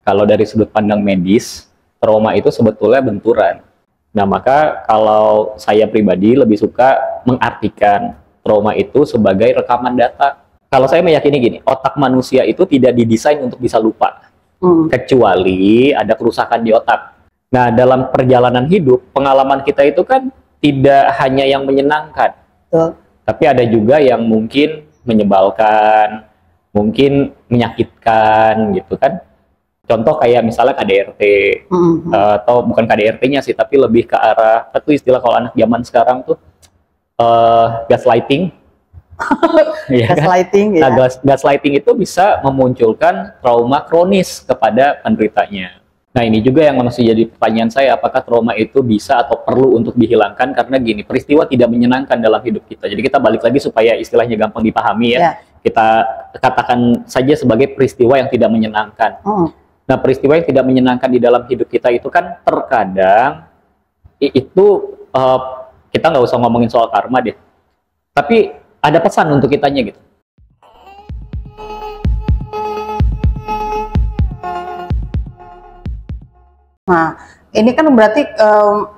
Kalau dari sudut pandang medis, trauma itu sebetulnya benturan. Nah, maka kalau saya pribadi lebih suka mengartikan trauma itu sebagai rekaman data. Kalau saya meyakini gini, otak manusia itu tidak didesain untuk bisa lupa, kecuali ada kerusakan di otak. Nah, dalam perjalanan hidup, pengalaman kita itu kan tidak hanya yang menyenangkan, tapi ada juga yang mungkin menyebalkan, mungkin menyakitkan gitu kan. Contoh kayak misalnya KDRT, atau bukan KDRT-nya sih, tapi lebih ke arah, itu istilah kalau anak zaman sekarang tuh, gaslighting. Ya kan? Gaslighting, Nah, ya. gaslighting itu bisa memunculkan trauma kronis kepada penderitanya. Nah, ini juga yang masih jadi pertanyaan saya, apakah trauma itu bisa atau perlu untuk dihilangkan? Karena gini, peristiwa tidak menyenangkan dalam hidup kita. Jadi kita balik lagi supaya istilahnya gampang dipahami ya. Kita katakan saja sebagai peristiwa yang tidak menyenangkan. Nah, peristiwa yang tidak menyenangkan di dalam hidup kita itu kan terkadang itu kita nggak usah ngomongin soal karma deh. Tapi ada pesan untuk kitanya gitu. Nah, ini kan berarti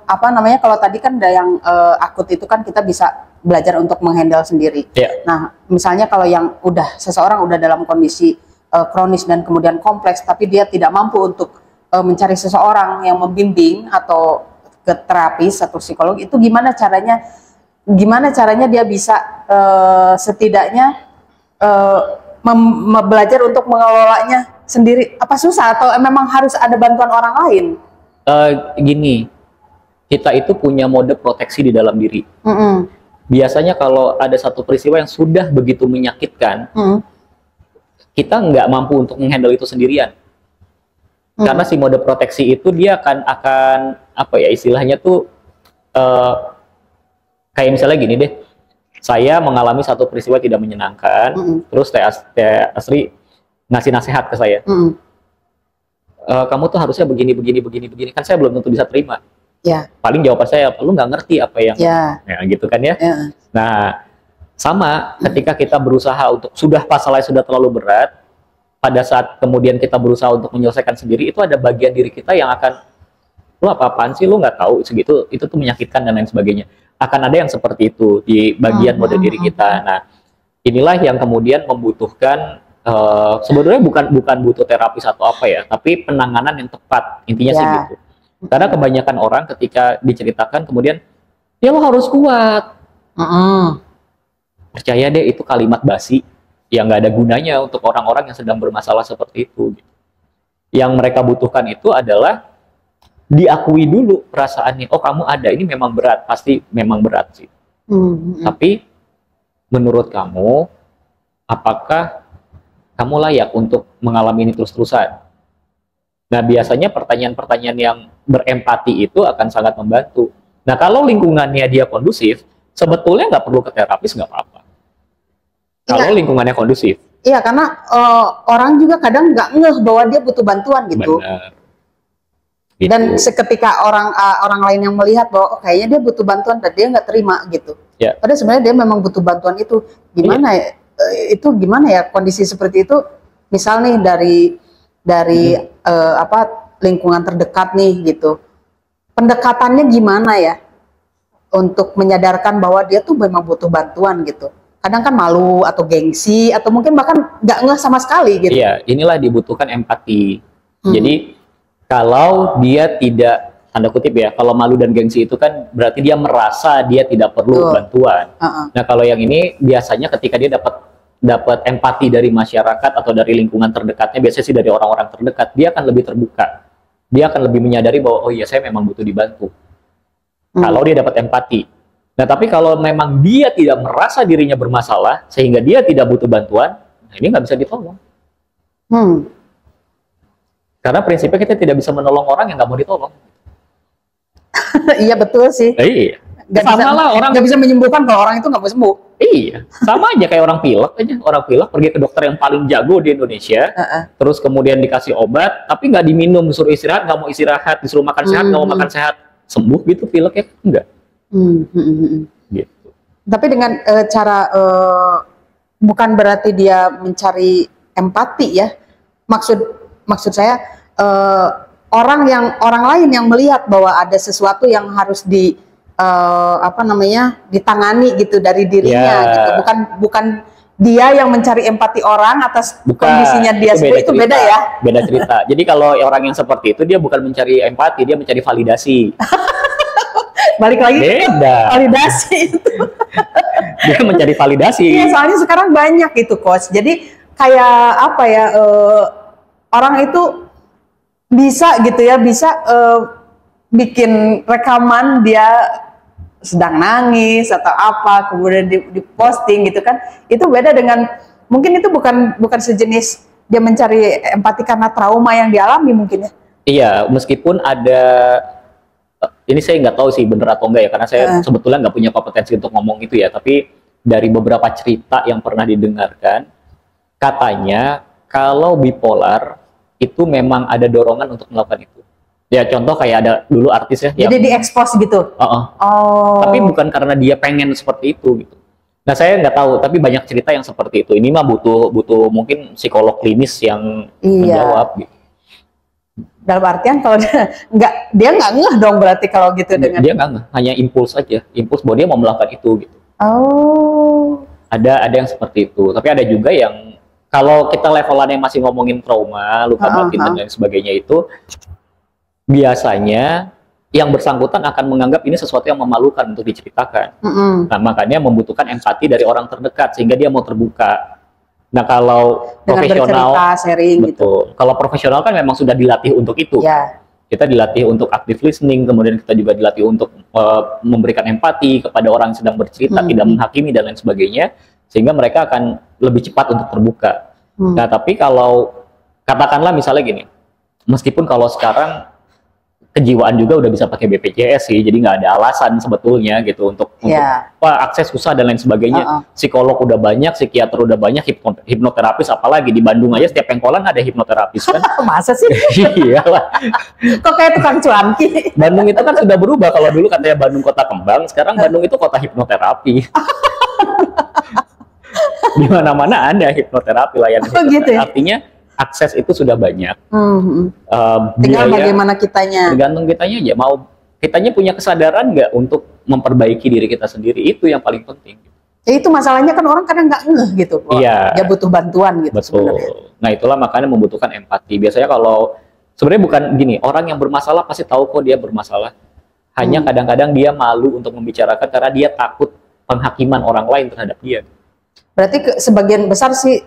apa namanya, kalau tadi kan ada yang akut itu kan kita bisa belajar untuk menghandle sendiri. Nah, misalnya kalau yang seseorang udah dalam kondisi kronis dan kemudian kompleks, tapi dia tidak mampu untuk mencari seseorang yang membimbing atau ke terapis atau psikolog, itu gimana caranya dia bisa setidaknya belajar untuk mengelolanya sendiri? Apa susah atau memang harus ada bantuan orang lain? Gini, kita itu punya mode proteksi di dalam diri. Biasanya kalau ada satu peristiwa yang sudah begitu menyakitkan, kita nggak mampu untuk menghandle itu sendirian. Karena si mode proteksi itu dia akan apa ya istilahnya tuh, kayak misalnya gini deh, saya mengalami satu peristiwa tidak menyenangkan, terus Teh Asri ngasih nasihat ke saya, kamu tuh harusnya begini, kan saya belum tentu bisa terima. Paling jawaban saya, lu nggak ngerti apa yang, ya gitu kan ya. Nah, sama ketika kita berusaha untuk, masalahnya sudah terlalu berat, pada saat kemudian kita berusaha untuk menyelesaikan sendiri, itu ada bagian diri kita yang akan, lu apa-apaan sih, lu nggak tahu segitu, itu tuh menyakitkan dan lain sebagainya. Akan ada yang seperti itu di bagian mode diri kita. Nah, inilah yang kemudian membutuhkan sebenarnya bukan butuh terapis atau apa ya, tapi penanganan yang tepat, intinya sih gitu. Karena kebanyakan orang ketika diceritakan kemudian, ya lo harus kuat. Percaya deh, itu kalimat basi yang nggak ada gunanya untuk orang-orang yang sedang bermasalah seperti itu. Yang mereka butuhkan itu adalah diakui dulu perasaannya. Oh, kamu ada, ini memang berat, pasti memang berat sih. Tapi menurut kamu, apakah kamu layak untuk mengalami ini terus-terusan? Nah, biasanya pertanyaan-pertanyaan yang berempati itu akan sangat membantu. Nah, kalau lingkungannya dia kondusif, sebetulnya nggak perlu ke terapis, nggak apa-apa. Kalau lingkungannya kondusif. Iya, karena orang juga kadang nggak ngeh bahwa dia butuh bantuan gitu. Benar. Gitu. Dan seketika orang lain yang melihat bahwa kayaknya dia butuh bantuan dan dia nggak terima gitu. Padahal sebenarnya dia memang butuh bantuan itu. Gimana ya? Itu gimana ya kondisi seperti itu? Misal nih dari lingkungan terdekat nih gitu. Pendekatannya gimana ya untuk menyadarkan bahwa dia tuh memang butuh bantuan gitu. Kadang kan malu atau gengsi atau mungkin bahkan nggak ngeh sama sekali gitu. Iya, inilah dibutuhkan empati. Jadi kalau dia tidak, tanda kutip ya, kalau malu dan gengsi itu kan berarti dia merasa dia tidak perlu bantuan. Nah, kalau yang ini biasanya ketika dia dapat empati dari masyarakat atau dari lingkungan terdekatnya, biasanya sih dari orang-orang terdekat, dia akan lebih terbuka. Dia akan lebih menyadari bahwa oh iya, saya memang butuh dibantu. Kalau dia dapat empati. Nah, tapi kalau memang dia tidak merasa dirinya bermasalah sehingga dia tidak butuh bantuan, nah ini nggak bisa ditolong. Karena prinsipnya kita tidak bisa menolong orang yang nggak mau ditolong. Iya, betul sih. Iya. Nggak bisa menyembuhkan kalau orang itu nggak mau sembuh. Iya, sama aja kayak orang pilek aja. Orang pilek pergi ke dokter yang paling jago di Indonesia, terus kemudian dikasih obat, tapi nggak diminum, disuruh istirahat, nggak mau istirahat, disuruh makan sehat, nggak mau makan sehat, sembuh gitu pileknya? Enggak. Gitu. Tapi dengan cara bukan berarti dia mencari empati ya. Maksud saya orang lain yang melihat bahwa ada sesuatu yang harus ditangani gitu dari dirinya gitu, bukan dia yang mencari empati orang atas kondisinya dia sendiri. Itu beda ya, beda cerita. Jadi kalau orang yang seperti itu dia bukan mencari empati, dia mencari validasi. Balik lagi beda. Validasi itu. Dia mencari validasi. Iya, soalnya sekarang banyak itu, Coach. Jadi kayak apa ya, orang itu bisa gitu ya, bikin rekaman dia sedang nangis atau apa, kemudian diposting gitu kan. Itu beda dengan, mungkin itu bukan sejenis dia mencari empati karena trauma yang dialami mungkin ya. Iya, meskipun ada, ini saya nggak tahu sih bener atau enggak ya, karena saya sebetulnya nggak punya kompetensi untuk ngomong itu ya, tapi dari beberapa cerita yang pernah didengarkan, katanya kalau bipolar itu memang ada dorongan untuk melakukan itu. Ya contoh kayak ada dulu artis ya. Jadi diekspos gitu? Tapi bukan karena dia pengen seperti itu gitu. Nah saya nggak tahu, tapi banyak cerita yang seperti itu. Ini mah butuh mungkin psikolog klinis yang menjawab gitu. Dalam artian kalau dia nggak ngeh dong berarti kalau gitu dengan dia nggak ngeh, hanya impuls aja, impuls bahwa dia mau melakukan itu gitu. Ada yang seperti itu, tapi ada juga yang kalau kita levelannya masih ngomongin trauma, luka batin dan lain sebagainya, itu biasanya yang bersangkutan akan menganggap ini sesuatu yang memalukan untuk diceritakan. Nah makanya membutuhkan empati dari orang terdekat sehingga dia mau terbuka. Nah kalau profesional, sharing betul. Gitu. Kalau profesional kan memang sudah dilatih untuk itu. Kita dilatih untuk active listening, kemudian kita juga dilatih untuk memberikan empati kepada orang yang sedang bercerita, tidak menghakimi dan lain sebagainya, sehingga mereka akan lebih cepat untuk terbuka. Nah tapi kalau katakanlah misalnya gini, meskipun kalau sekarang kejiwaan juga udah bisa pakai BPJS sih, jadi nggak ada alasan sebetulnya gitu untuk akses susah dan lain sebagainya. Psikolog udah banyak, psikiater udah banyak, hipnoterapis apalagi di Bandung aja setiap pengkolan ada hipnoterapis kan. Masa sih? Iyalah. Kok kayak tukang cuanki? Bandung itu kan sudah berubah, kalau dulu katanya Bandung kota kembang, sekarang Bandung itu kota hipnoterapi. Di mana-mana ada hipnoterapi, layanan hipnoterapi. Gitu ya? Artinya akses itu sudah banyak. Tinggal bagaimana kitanya. Tergantung kitanya aja. Mau kitanya punya kesadaran nggak untuk memperbaiki diri kita sendiri, itu yang paling penting. Ya itu masalahnya kan orang kadang nggak ngeh gitu. Dia butuh bantuan gitu. Betul. Sebenarnya. Nah itulah makanya membutuhkan empati. Biasanya kalau sebenarnya bukan gini, orang yang bermasalah pasti tahu kok dia bermasalah. Hanya kadang-kadang dia malu untuk membicarakan karena dia takut penghakiman orang lain terhadap dia. Berarti sebagian besar sih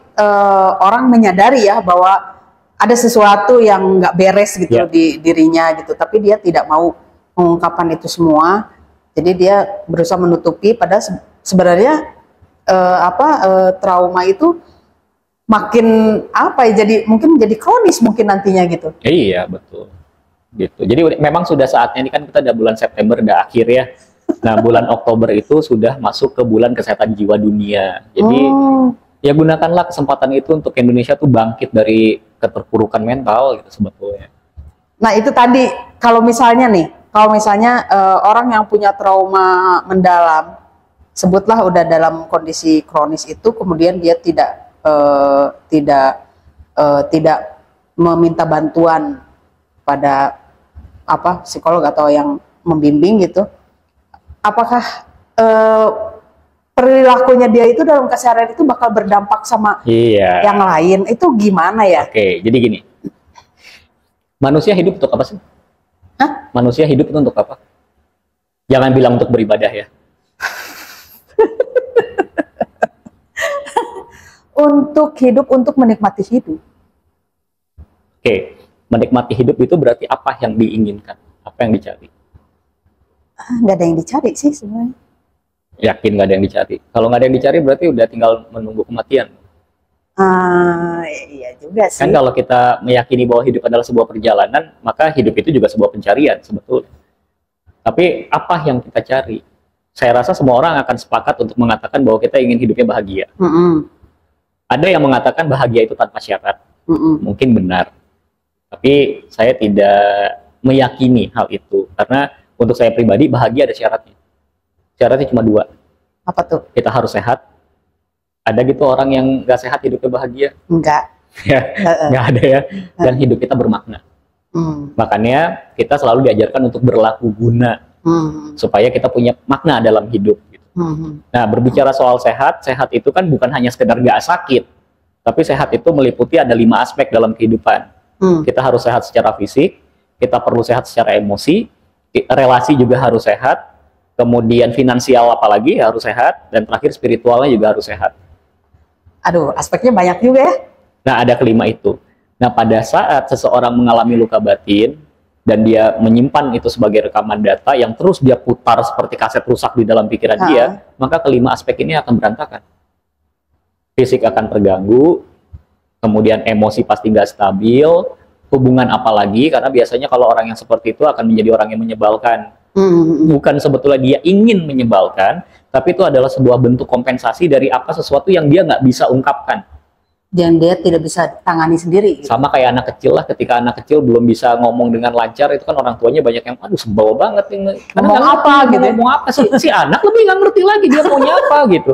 orang menyadari ya bahwa ada sesuatu yang nggak beres gitu di dirinya gitu, tapi dia tidak mau mengungkapkan itu semua. Jadi dia berusaha menutupi. Padahal sebenarnya trauma itu makin jadi mungkin jadi kronis mungkin nantinya gitu. Iya betul. Gitu. Jadi memang sudah saatnya, ini kan kita udah bulan September udah akhir ya. Nah, bulan Oktober itu sudah masuk ke bulan kesehatan jiwa dunia. Jadi, ya gunakanlah kesempatan itu untuk Indonesia tuh bangkit dari keterpurukan mental gitu sebetulnya. Nah, itu tadi kalau misalnya orang yang punya trauma mendalam, sebutlah udah dalam kondisi kronis itu, kemudian dia tidak meminta bantuan pada psikolog atau yang membimbing gitu. Apakah perilakunya dia itu dalam keseharian itu bakal berdampak sama yang lain? Itu gimana ya? Oke, jadi gini. Manusia hidup untuk apa sih? Manusia hidup itu untuk apa? Jangan bilang untuk beribadah ya. Untuk hidup, untuk menikmati hidup. Oke, menikmati hidup itu berarti apa yang diinginkan? Apa yang dicari? Nggak ada yang dicari sih sebenarnya. Yakin nggak ada yang dicari? Kalau nggak ada yang dicari berarti udah tinggal menunggu kematian. Iya juga sih. Kan kalau kita meyakini bahwa hidup adalah sebuah perjalanan, maka hidup itu juga sebuah pencarian sebetulnya. Tapi apa yang kita cari? Saya rasa semua orang akan sepakat untuk mengatakan bahwa kita ingin hidupnya bahagia. Ada yang mengatakan bahagia itu tanpa syarat. Mungkin benar. Tapi saya tidak meyakini hal itu. Karena untuk saya pribadi, bahagia ada syaratnya. Syaratnya cuma 2. Apa tuh? Kita harus sehat. Ada gitu orang yang nggak sehat hidupnya bahagia? Enggak. Ya, nggak ada ya. Dan hidup kita bermakna. Makanya kita selalu diajarkan untuk berlaku guna, supaya kita punya makna dalam hidup. Gitu. Nah, berbicara soal sehat, sehat itu kan bukan hanya sekedar gak sakit, tapi sehat itu meliputi ada 5 aspek dalam kehidupan. Kita harus sehat secara fisik, kita perlu sehat secara emosi, relasi juga harus sehat, kemudian finansial apalagi harus sehat, dan terakhir spiritualnya juga harus sehat. Aduh, aspeknya banyak juga ya. Nah, ada kelima itu. Nah, pada saat seseorang mengalami luka batin, dan dia menyimpan itu sebagai rekaman data yang terus dia putar seperti kaset rusak di dalam pikiran dia, maka kelima aspek ini akan berantakan. Fisik akan terganggu, kemudian emosi pasti nggak stabil, hubungan apalagi, karena biasanya kalau orang yang seperti itu akan menjadi orang yang menyebalkan. Bukan sebetulnya dia ingin menyebalkan, tapi itu adalah sebuah bentuk kompensasi dari apa sesuatu yang dia nggak bisa ungkapkan. Dan dia tidak bisa tangani sendiri. Gitu. Sama kayak anak kecil lah, ketika anak kecil belum bisa ngomong dengan lancar, itu kan orang tuanya banyak yang, aduh sebel banget nih. Ngomong apa gitu. Ngomong apa sih? Si anak lebih nggak ngerti lagi dia maunya apa gitu.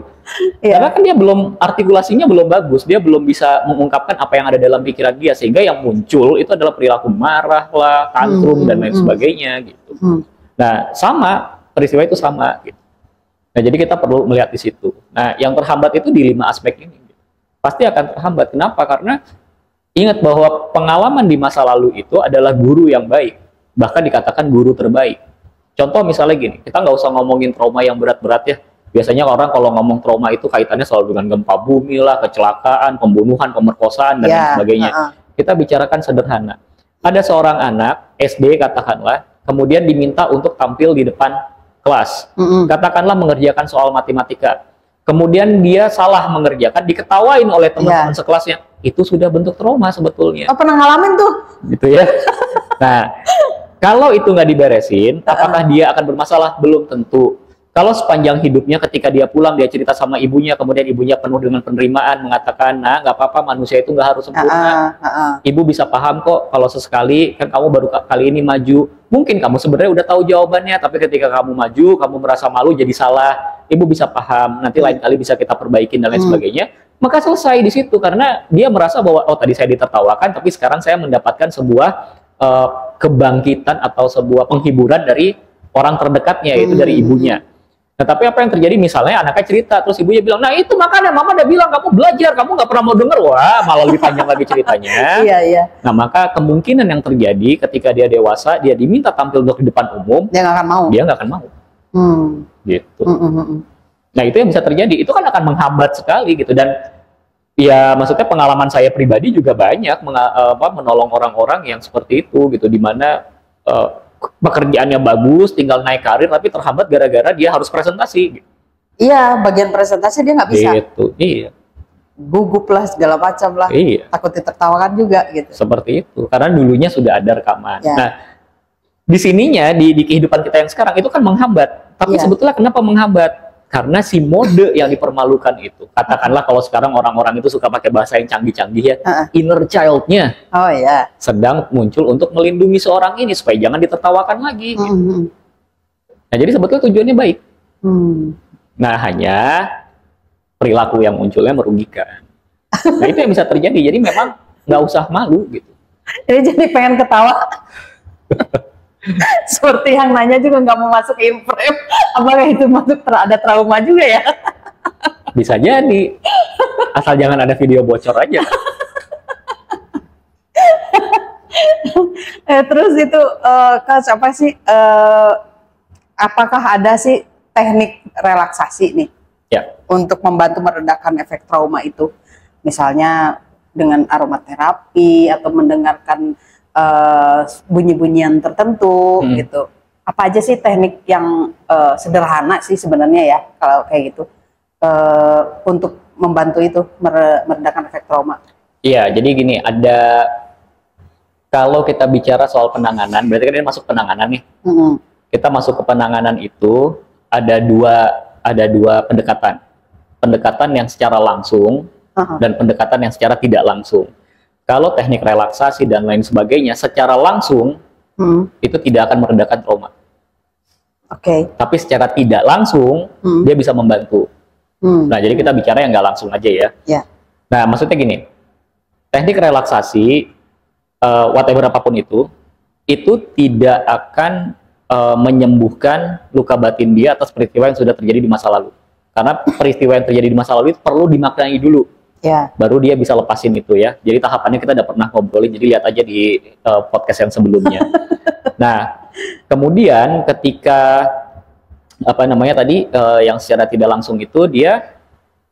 Karena kan dia belum, artikulasinya belum bagus, dia belum bisa mengungkapkan apa yang ada dalam pikiran dia, sehingga yang muncul itu adalah perilaku marah lah, tantrum, dan lain sebagainya gitu. Nah, sama, peristiwa itu sama gitu. Nah, jadi kita perlu melihat di situ. Nah, yang terhambat itu di 5 aspek ini. Pasti akan terhambat. Kenapa? Karena ingat bahwa pengalaman di masa lalu itu adalah guru yang baik. Bahkan dikatakan guru terbaik. Contoh misalnya gini, kita nggak usah ngomongin trauma yang berat-berat ya. Biasanya orang kalau ngomong trauma itu kaitannya selalu dengan gempa bumi lah, kecelakaan, pembunuhan, pemerkosaan, dan lain sebagainya. Kita bicarakan sederhana. Ada seorang anak, SD katakanlah, kemudian diminta untuk tampil di depan kelas. Katakanlah mengerjakan soal matematika. Kemudian dia salah mengerjakan, diketawain oleh teman-teman sekelasnya. Itu sudah bentuk trauma sebetulnya. Oh, pernah ngalamin tuh. Gitu ya. Nah, kalau itu nggak diberesin, apakah dia akan bermasalah? Belum tentu. Kalau sepanjang hidupnya ketika dia pulang, dia cerita sama ibunya, kemudian ibunya penuh dengan penerimaan, mengatakan, nah nggak apa-apa, manusia itu nggak harus sempurna. Ibu bisa paham kok, kalau sesekali, kan kamu baru kali ini maju. Mungkin kamu sebenarnya udah tahu jawabannya, tapi ketika kamu maju, kamu merasa malu jadi salah. Ibu bisa paham, nanti lain kali bisa kita perbaikin dan lain sebagainya. Maka selesai di situ, karena dia merasa bahwa, oh tadi saya ditertawakan, tapi sekarang saya mendapatkan sebuah kebangkitan atau sebuah penghiburan dari orang terdekatnya, yaitu dari ibunya. Nah, tapi apa yang terjadi misalnya anaknya cerita, terus ibunya bilang, nah itu makanya mama udah bilang kamu belajar, kamu nggak pernah mau denger, wah malah lebih panjang lagi ceritanya. Nah, maka kemungkinan yang terjadi ketika dia dewasa, dia diminta tampil untuk di depan umum, dia nggak akan mau. Dia nggak akan mau. Gitu. Nah, itu yang bisa terjadi, itu kan akan menghambat sekali gitu. Dan ya maksudnya pengalaman saya pribadi juga banyak menolong orang-orang yang seperti itu gitu, dimana pekerjaannya bagus, tinggal naik karir, tapi terhambat gara-gara dia harus presentasi. Iya, bagian presentasi dia nggak bisa. Gitu, iya. Gugup lah, segala macam lah. Iya. Takut ditertawakan juga gitu. Seperti itu, karena dulunya sudah ada rekaman. Nah, di sininya, di kehidupan kita yang sekarang, itu kan menghambat. Tapi sebetulnya kenapa menghambat? Karena si mode yang dipermalukan itu. Katakanlah kalau sekarang orang-orang itu suka pakai bahasa yang canggih-canggih ya. Inner child-nya sedang muncul untuk melindungi seorang ini supaya jangan ditertawakan lagi. Nah, jadi sebetulnya tujuannya baik. Nah, hanya perilaku yang munculnya merugikan. Nah, itu yang bisa terjadi. Jadi memang nggak usah malu gitu. Jadi pengen ketawa. Seperti yang nanya juga nggak mau masuk frame, apakah itu masuk ada trauma juga ya? Bisa jadi, asal jangan ada video bocor aja. Terus itu Kak, apa sih? Apakah ada sih teknik relaksasi nih untuk membantu meredakan efek trauma itu? Misalnya dengan aromaterapi atau mendengarkan bunyi-bunyian tertentu gitu. Apa aja sih teknik yang sederhana sih sebenarnya ya kalau kayak gitu untuk membantu itu meredakan efek trauma? Iya, jadi gini, kalau kita bicara soal penanganan, berarti kan ini masuk penanganan nih. Kita masuk ke penanganan itu ada dua pendekatan. Pendekatan yang secara langsung dan pendekatan yang secara tidak langsung. Kalau teknik relaksasi dan lain sebagainya secara langsung itu tidak akan meredakan trauma. Tapi secara tidak langsung dia bisa membantu. Nah, jadi kita bicara yang nggak langsung aja ya. Nah, maksudnya gini, teknik relaksasi whatever apapun itu itu tidak akan menyembuhkan luka batin dia atas peristiwa yang sudah terjadi di masa lalu. Karena peristiwa yang terjadi di masa lalu itu perlu dimaknai dulu. Ya. Baru dia bisa lepasin itu ya. Jadi tahapannya kita udah pernah ngobrolin, jadi lihat aja di podcast yang sebelumnya. Nah, kemudian ketika apa namanya tadi yang secara tidak langsung itu dia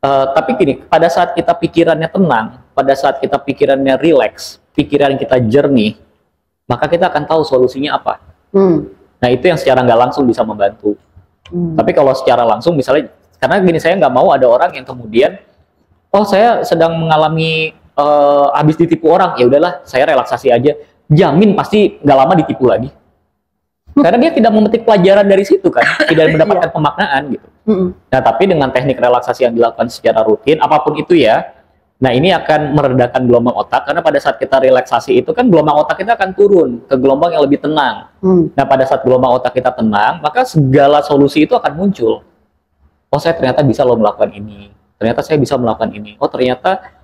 tapi gini, pada saat kita pikirannya tenang, pada saat kita pikirannya rileks, pikiran kita jernih, maka kita akan tahu solusinya apa. Nah, itu yang secara nggak langsung bisa membantu. Tapi kalau secara langsung, misalnya, karena gini, saya nggak mau ada orang yang kemudian, oh saya sedang mengalami habis ditipu orang, ya udahlah, saya relaksasi aja, jamin pasti nggak lama ditipu lagi. Karena dia tidak memetik pelajaran dari situ kan, tidak mendapatkan pemaknaan gitu. Nah, tapi dengan teknik relaksasi yang dilakukan secara rutin, apapun itu ya, nah ini akan meredakan gelombang otak, karena pada saat kita relaksasi itu kan gelombang otak kita akan turun ke gelombang yang lebih tenang. Nah, pada saat gelombang otak kita tenang, maka segala solusi itu akan muncul. Oh, saya ternyata bisa loh melakukan ini. Ternyata saya bisa melakukan ini. Oh, ternyata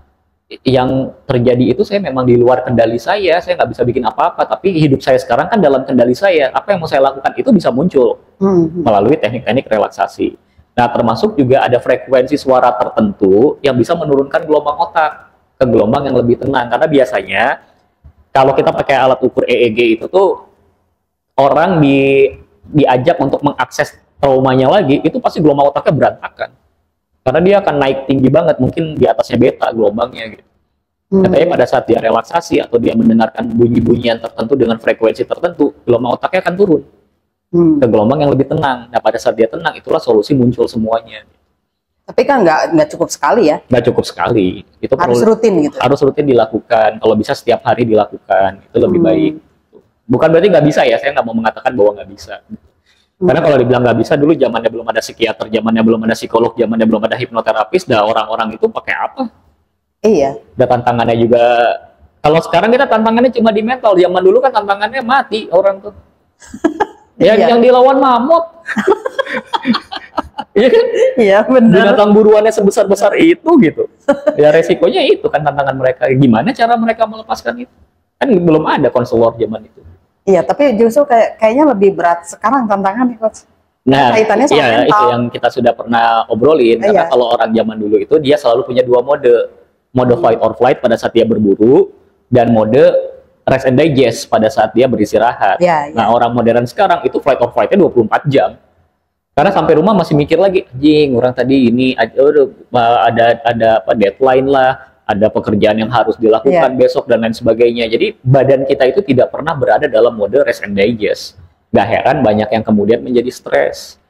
yang terjadi itu saya memang di luar kendali saya nggak bisa bikin apa-apa, tapi hidup saya sekarang kan dalam kendali saya. Apa yang mau saya lakukan itu bisa muncul melalui teknik-teknik relaksasi. Nah, termasuk juga ada frekuensi suara tertentu yang bisa menurunkan gelombang otak ke gelombang yang lebih tenang. Karena biasanya kalau kita pakai alat ukur EEG itu tuh orang diajak untuk mengakses traumanya lagi, itu pasti gelombang otaknya berantakan. Karena dia akan naik tinggi banget, mungkin di atasnya beta gelombangnya gitu. Katanya pada saat dia relaksasi atau dia mendengarkan bunyi-bunyian tertentu dengan frekuensi tertentu, gelombang otaknya akan turun ke gelombang yang lebih tenang. Nah, pada saat dia tenang, itulah solusi muncul semuanya. Tapi kan nggak cukup sekali ya? Nggak cukup sekali. Itu harus rutin gitu? Harus rutin dilakukan. Kalau bisa setiap hari dilakukan, itu lebih baik. Bukan berarti nggak bisa ya, saya nggak mau mengatakan bahwa nggak bisa. Karena kalau dibilang nggak bisa, dulu zamannya belum ada psikiater, zamannya belum ada psikolog, zamannya belum ada hipnoterapis, dah orang-orang itu pakai apa? Iya. Dan tantangannya juga, kalau sekarang kita tantangannya cuma di mental, zaman dulu kan tantangannya mati orang tuh. Yang dilawan mamut. Iya kan? Iya benar. Binatang buruannya sebesar-besar itu gitu. Ya resikonya itu kan tantangan mereka. Gimana cara mereka melepaskan itu? Kan belum ada konselor zaman itu. Iya, tapi justru kayaknya lebih berat sekarang tantangannya, Coach. Nah, kaitannya sama mental. Itu yang kita sudah pernah obrolin. Karena kalau orang zaman dulu itu dia selalu punya dua mode. Mode fight or flight pada saat dia berburu, dan mode rest and digest pada saat dia beristirahat. Nah, orang modern sekarang itu flight or flight-nya 24 jam. Karena sampai rumah masih mikir lagi, anjing, orang tadi ini ada apa deadline lah, ada pekerjaan yang harus dilakukan besok dan lain sebagainya. Jadi badan kita itu tidak pernah berada dalam mode rest and digest. Gak heran banyak yang kemudian menjadi stres.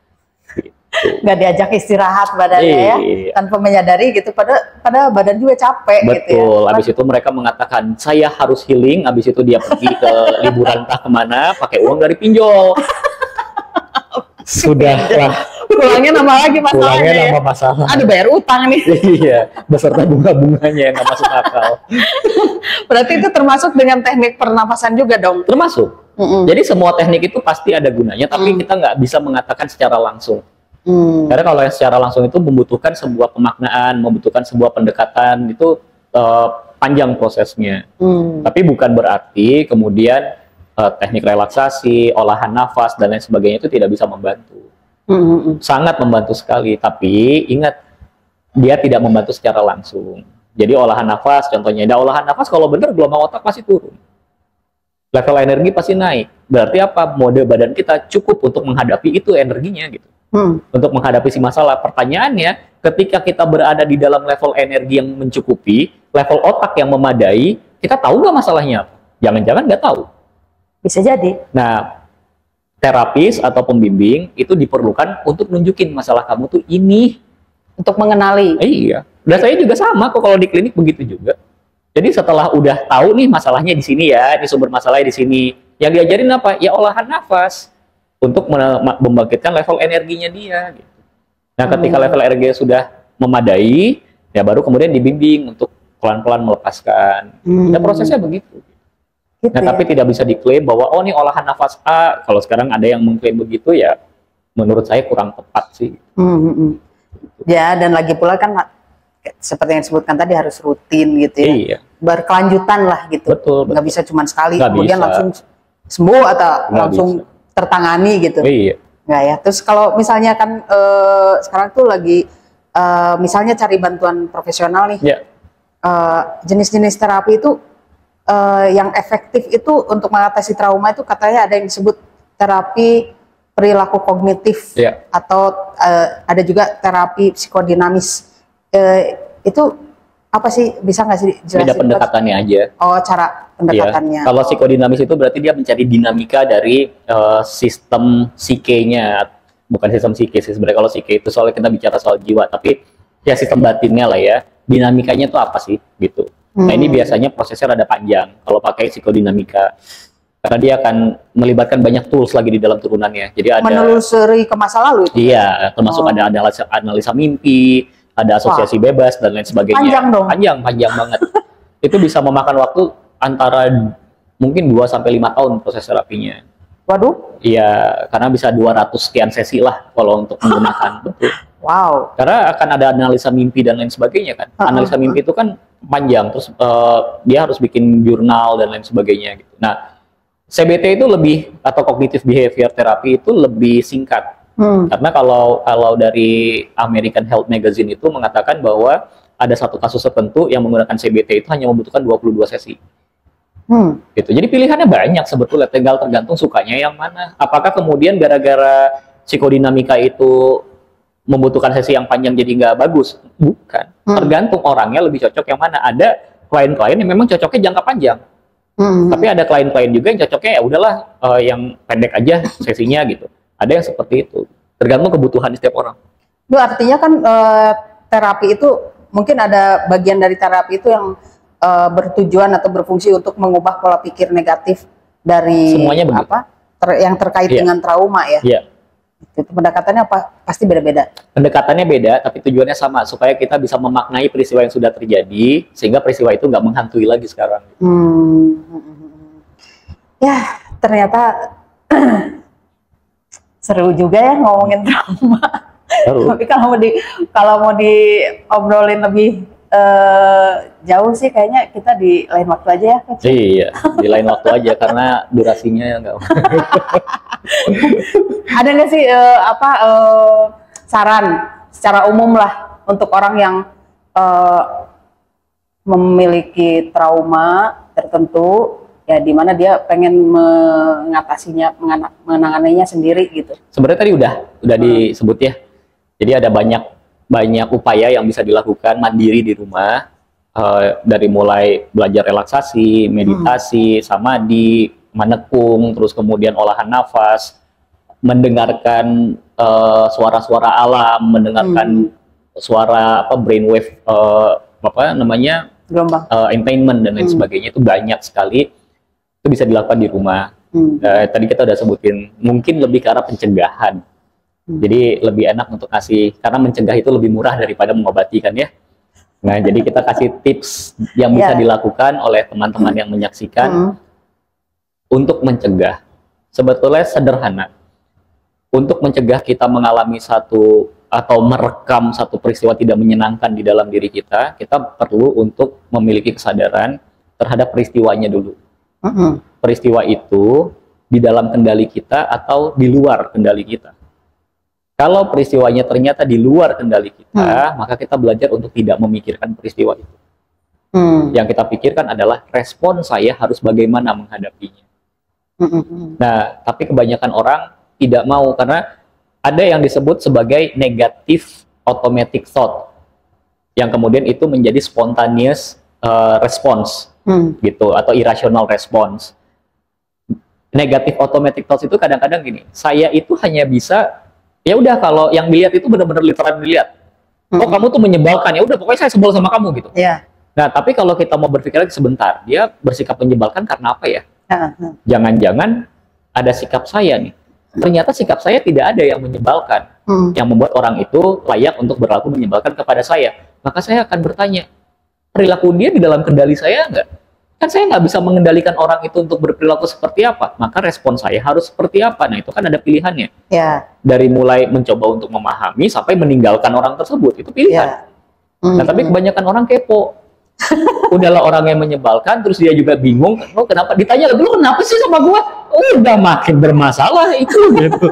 Nggak diajak istirahat badannya ya, tanpa menyadari gitu, pada badan juga capek. Betul, gitu ya. Habis itu mereka mengatakan saya harus healing, habis itu dia pergi ke liburan entah kemana pakai uang dari pinjol. Sudah lah, pulangnya nambah lagi masalahnya. Pulangnya nambah masalah. Aduh, bayar utang nih. Iya, beserta bunga-bunganya yang nggak masuk akal. Berarti itu termasuk dengan teknik pernapasan juga dong? Termasuk. Jadi semua teknik itu pasti ada gunanya, tapi kita nggak bisa mengatakan secara langsung. Karena kalau yang secara langsung itu membutuhkan sebuah pemaknaan, membutuhkan sebuah pendekatan, itu panjang prosesnya. Tapi bukan berarti kemudian teknik relaksasi, olahan nafas, dan lain sebagainya itu tidak bisa membantu. Sangat membantu sekali, tapi ingat, dia tidak membantu secara langsung. Jadi olahan nafas, contohnya, olahan nafas kalau benar gelombang otak pasti turun. Level energi pasti naik. Berarti apa? Mode badan kita cukup untuk menghadapi itu energinya gitu. Untuk menghadapi si masalah. Pertanyaannya, ketika kita berada di dalam level energi yang mencukupi, level otak yang memadai, kita tahu nggak masalahnya apa? Jangan-jangan nggak tahu. Bisa jadi. Nah, terapis atau pembimbing itu diperlukan untuk nunjukin masalah kamu tuh ini. Untuk mengenali. Iya. Dan saya juga sama kok kalau di klinik begitu juga. Jadi setelah udah tahu nih masalahnya di sini ya, ini sumber masalahnya di sini, yang diajarin apa? Ya olahan nafas untuk membangkitkan level energinya dia. Gitu. Nah, ketika level energi sudah memadai, ya baru kemudian dibimbing untuk pelan-pelan melepaskan. Nah, prosesnya begitu. Gitu, nah, tapi tidak bisa diklaim bahwa oh ini olahan nafas A. Kalau sekarang ada yang mengklaim begitu, ya menurut saya kurang tepat sih. Ya, dan lagi pula kan seperti yang disebutkan tadi harus rutin gitu ya. Iya. Berkelanjutan lah gitu. Betul. Nggak bisa cuma sekali, nggak kemudian bisa. langsung sembuh atau langsung tertangani gitu. Iya. Nggak ya. Terus kalau misalnya kan sekarang tuh lagi misalnya cari bantuan profesional nih. Jenis-jenis terapi itu yang efektif itu untuk mengatasi trauma itu katanya ada yang disebut terapi perilaku kognitif atau ada juga terapi psikodinamis. Itu apa sih, bisa nggak sih jelasin? Beda pendekatannya aja. Oh, cara pendekatannya. Kalau psikodinamis itu berarti dia mencari dinamika dari sistem psikenya, bukan sistem psike sih sebenarnya. Kalau psike itu soalnya kita bicara soal jiwa, tapi ya sistem batinnya lah ya. Dinamikanya itu apa sih gitu. Nah ini biasanya prosesnya rada panjang kalau pakai psikodinamika. Karena dia akan melibatkan banyak tools lagi di dalam turunannya. Jadi ada menelusuri ke masa lalu itu. Iya, termasuk ada analisa mimpi, ada asosiasi bebas dan lain sebagainya. Panjang dong. Panjang banget. Itu bisa memakan waktu antara mungkin 2 sampai 5 tahun proses terapinya. Waduh. Iya, karena bisa 200 sekian sesi lah kalau untuk menggunakan. Betul. Wow. Karena akan ada analisa mimpi dan lain sebagainya kan. Analisa mimpi itu kan panjang, terus dia harus bikin jurnal dan lain sebagainya gitu. Nah, CBT itu lebih, atau cognitive behavior therapy itu lebih singkat. Karena kalau dari American Health Magazine itu mengatakan bahwa ada satu kasus tertentu yang menggunakan CBT itu hanya membutuhkan 22 sesi. Gitu. Jadi pilihannya banyak sebetulnya, tinggal tergantung sukanya yang mana. Apakah kemudian gara-gara psikodinamika itu membutuhkan sesi yang panjang jadi nggak bagus? Bukan. Tergantung orangnya lebih cocok yang mana. Ada klien-klien yang memang cocoknya jangka panjang. Tapi ada klien-klien juga yang cocoknya ya udahlah yang pendek aja sesinya gitu. Ada yang seperti itu. Tergantung kebutuhan setiap orang. Itu artinya kan terapi itu mungkin ada bagian dari terapi itu yang bertujuan atau berfungsi untuk mengubah pola pikir negatif dari semuanya yang terkait dengan trauma ya. Itu pendekatannya pasti beda-beda. Pendekatannya beda, tapi tujuannya sama, supaya kita bisa memaknai peristiwa yang sudah terjadi, sehingga peristiwa itu nggak menghantui lagi sekarang. Ya, ternyata seru juga ya ngomongin trauma. Tapi kalau mau diobrolin lebih jauh sih kayaknya kita di lain waktu aja ya. Iya, di lain waktu aja karena durasinya nggak. Ada nggak sih saran secara umum lah untuk orang yang memiliki trauma tertentu ya, di mana dia pengen mengatasinya, menanganinya sendiri gitu. Sebenarnya tadi udah disebut ya. Jadi ada banyak upaya yang bisa dilakukan mandiri di rumah, dari mulai belajar relaksasi, meditasi, samadhi, menekung, terus kemudian olahan nafas, mendengarkan suara-suara alam, mendengarkan suara brainwave, gelombang, entertainment dan lain sebagainya. Itu banyak sekali, itu bisa dilakukan di rumah. Tadi kita udah sebutin, mungkin lebih ke arah pencegahan. Jadi lebih enak untuk kasih, karena mencegah itu lebih murah daripada mengobati kan ya. Nah, jadi kita kasih tips yang bisa dilakukan oleh teman-teman yang menyaksikan untuk mencegah. Sebetulnya sederhana. Untuk mencegah kita mengalami satu atau merekam satu peristiwa tidak menyenangkan di dalam diri kita perlu untuk memiliki kesadaran terhadap peristiwanya dulu. Peristiwa itu di dalam kendali kita atau di luar kendali kita. Kalau peristiwanya ternyata di luar kendali kita, maka kita belajar untuk tidak memikirkan peristiwa itu. Yang kita pikirkan adalah respon saya harus bagaimana menghadapinya. Nah, tapi kebanyakan orang tidak mau, karena ada yang disebut sebagai negative automatic thought, yang kemudian itu menjadi spontaneous response, gitu, atau irrational response. Negative automatic thought itu kadang-kadang gini, saya itu hanya bisa ya udah, kalau yang dilihat itu benar-benar literal dilihat. Oh, kamu tuh menyebalkan, ya udah pokoknya saya sebel sama kamu gitu. Nah, tapi kalau kita mau berpikir lagi sebentar, dia bersikap menyebalkan karena apa ya? Jangan-jangan ada sikap saya nih. Ternyata sikap saya tidak ada yang menyebalkan, yang membuat orang itu layak untuk berlaku menyebalkan kepada saya. Maka saya akan bertanya, perilaku dia di dalam kendali saya nggak? Kan saya nggak bisa mengendalikan orang itu untuk berperilaku seperti apa, maka respon saya harus seperti apa. Nah, itu kan ada pilihannya. Dari mulai mencoba untuk memahami sampai meninggalkan orang tersebut, itu pilihan. Nah, tapi kebanyakan orang kepo. Udahlah orang yang menyebalkan, terus dia juga bingung, oh kenapa? Ditanya lagi, lu kenapa sih sama gua? udah makin bermasalah itu gitu.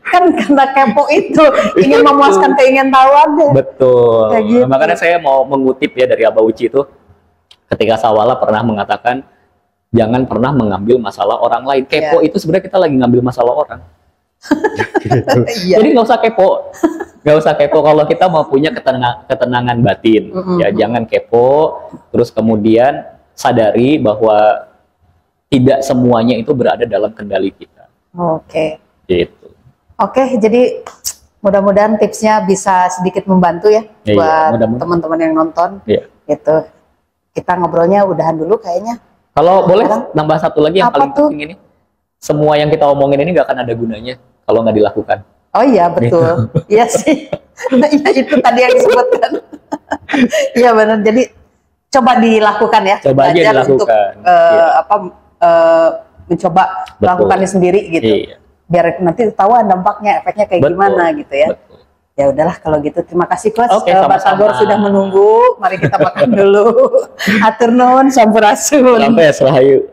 Kan karena kepo itu ingin memuaskan keingintahuannya. Betul. Gitu. Makanya saya mau mengutip ya dari Abah Uci itu, ketika Sawala pernah mengatakan jangan pernah mengambil masalah orang lain. Kepo itu sebenarnya kita lagi ngambil masalah orang. Gitu. Jadi nggak usah kepo. Nggak usah kepo kalau kita mau punya ketenangan batin. Ya jangan kepo. Terus kemudian sadari bahwa tidak semuanya itu berada dalam kendali kita. Oke. Gitu. Oke, jadi mudah-mudahan tipsnya bisa sedikit membantu ya buat teman-teman yang nonton. Gitu. Kita ngobrolnya udahan dulu kayaknya. Kalau boleh nambah satu lagi yang paling penting ini. Semua yang kita omongin ini nggak akan ada gunanya kalau nggak dilakukan. Oh iya, betul. Iya sih. Ya, itu tadi yang disebutkan. Iya benar. Jadi coba dilakukan ya. Coba aja dilakukan. Untuk mencoba melakukannya sendiri gitu. Iya. Biar nanti ketahuan dampaknya, efeknya kayak gimana gitu ya. Betul. Ya udahlah kalau gitu. Terima kasih Coach. Batagor sudah menunggu. Mari kita makan dulu. Hatur nuhun, sampurasun. Sampai selahayu.